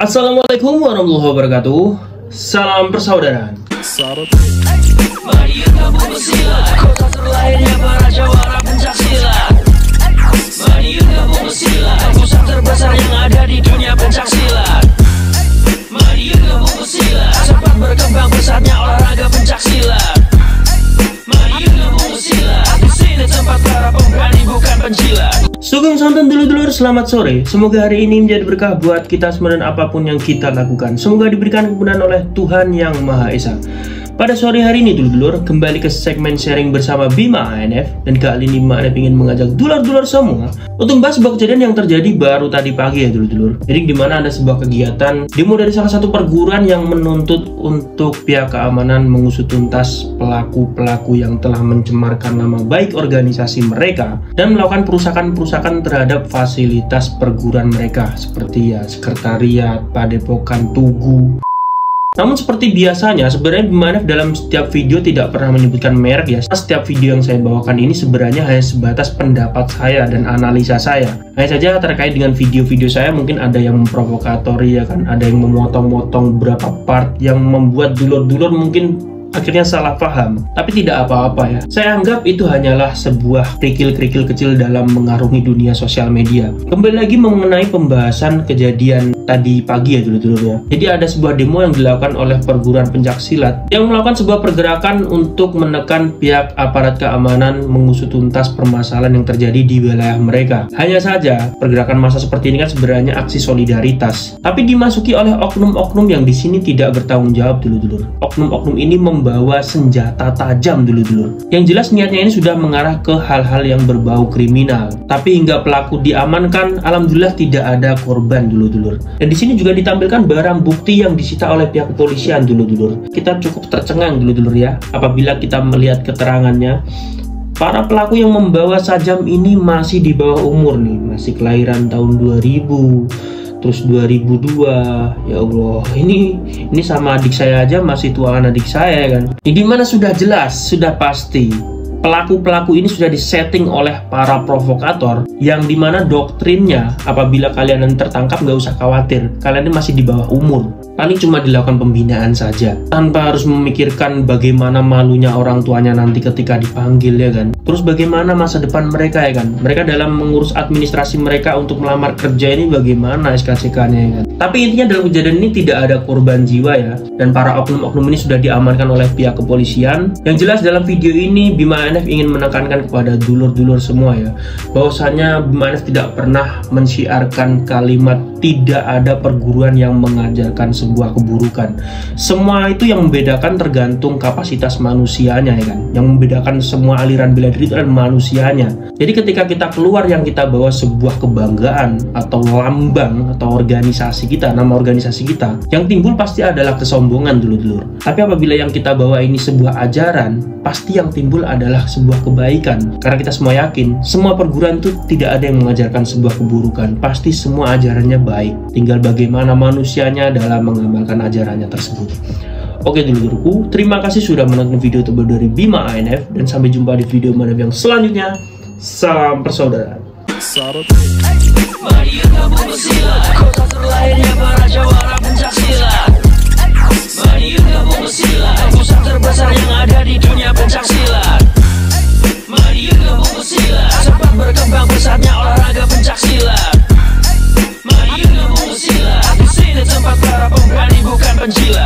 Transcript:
Assalamualaikum warahmatullahi wabarakatuh. Salam persaudaraan. Mari kita bersilat, kota terlahirnya para jawara pencak silat. Mari kita bersilat, pusat terbesar yang ada di dunia pencak silat. Mari kita bersilat, sempat berkembang pesatnya olahraga pencak silat. Mari kita bersilat, di sini tempat para pemberani bukan penjilat. Sugeng santan dulur-dulur, selamat sore. Semoga hari ini menjadi berkah buat kita semua dan apapun yang kita lakukan. Semoga diberikan kemudahan oleh Tuhan Yang Maha Esa. Pada sore hari ini dulur-dulur, kembali ke segmen sharing bersama Bima ANF. Dan kali ini Bima ANF ingin mengajak dulur-dulur semua untuk membahas sebuah kejadian yang terjadi baru tadi pagi ya dulur-dulur. Jadi dimana ada sebuah kegiatan demo dari salah satu perguruan yang menuntut untuk pihak keamanan mengusut tuntas pelaku-pelaku yang telah mencemarkan nama baik organisasi mereka dan melakukan perusakan-perusakan terhadap fasilitas perguruan mereka seperti ya sekretariat, padepokan, tugu. Namun seperti biasanya, sebenarnya Bima ANF dalam setiap video tidak pernah menyebutkan merek ya. Setiap video yang saya bawakan ini sebenarnya hanya sebatas pendapat saya dan analisa saya. Hanya saja terkait dengan video-video saya mungkin ada yang memprovokatori ya kan, ada yang memotong-motong beberapa part yang membuat dulur-dulur mungkin akhirnya salah paham, tapi tidak apa-apa ya. Saya anggap itu hanyalah sebuah kerikil-kerikil kecil dalam mengarungi dunia sosial media. Kembali lagi mengenai pembahasan kejadian tadi pagi ya dulur-dulur ya. Jadi ada sebuah demo yang dilakukan oleh perguruan pencaksilat yang melakukan sebuah pergerakan untuk menekan pihak aparat keamanan mengusut tuntas permasalahan yang terjadi di wilayah mereka. Hanya saja pergerakan massa seperti ini kan sebenarnya aksi solidaritas, tapi dimasuki oleh oknum-oknum yang di sini tidak bertanggung jawab dulur-dulur. Oknum-oknum ini membawa senjata tajam dulur-dulur. Yang jelas niatnya ini sudah mengarah ke hal-hal yang berbau kriminal. Tapi hingga pelaku diamankan, alhamdulillah tidak ada korban dulur-dulur. Dan di sini juga ditampilkan barang bukti yang disita oleh pihak kepolisian dulur-dulur. Kita cukup tercengang dulur-dulur ya apabila kita melihat keterangannya. Para pelaku yang membawa sajam ini masih di bawah umur nih, masih kelahiran tahun 2000. Terus 2002, ya Allah, ini sama adik saya aja masih tuaan adik saya kan. Ini dimana sudah jelas, sudah pasti pelaku-pelaku ini sudah disetting oleh para provokator yang dimana doktrinnya apabila kalian tertangkap nggak usah khawatir, kalian ini masih di bawah umur. Paling cuma dilakukan pembinaan saja tanpa harus memikirkan bagaimana malunya orang tuanya nanti ketika dipanggil ya kan. Terus bagaimana masa depan mereka ya kan. Mereka dalam mengurus administrasi mereka untuk melamar kerja ini bagaimana SKCK-nya ya kan. Tapi intinya dalam kejadian ini tidak ada korban jiwa ya. Dan para oknum-oknum ini sudah diamankan oleh pihak kepolisian. Yang jelas dalam video ini Bima ANF ingin menekankan kepada dulur-dulur semua ya, bahwasanya Bima ANF tidak pernah mensyiarkan kalimat tidak ada perguruan yang mengajarkan sebuah keburukan. Semua itu yang membedakan tergantung kapasitas manusianya ya kan. Yang membedakan semua aliran bela diri itu adalah manusianya. Jadi ketika kita keluar yang kita bawa sebuah kebanggaan atau lambang atau organisasi kita, nama organisasi kita, yang timbul pasti adalah kesombongan dulur-dulur. Tapi apabila yang kita bawa ini sebuah ajaran, pasti yang timbul adalah sebuah kebaikan. Karena kita semua yakin semua perguruan itu tidak ada yang mengajarkan sebuah keburukan. Pasti semua ajarannya baik. Tinggal bagaimana manusianya dalam mengamalkan ajarannya tersebut. Oke dulurku, terima kasih sudah menonton video terbaru dari Bima ANF dan sampai jumpa di video yang selanjutnya. Salam persaudaraan. Mari kita bersilat, kota terlahirnya para jawara pencak silat. Mari kita bersilat, pusat terbesar yang ada di dunia pencak silat. Mari kita bersilat, sempat berkembang pesatnya olahraga pencak silat. Mari kita bersilat, di sini tempat para pemberani bukan penjilat.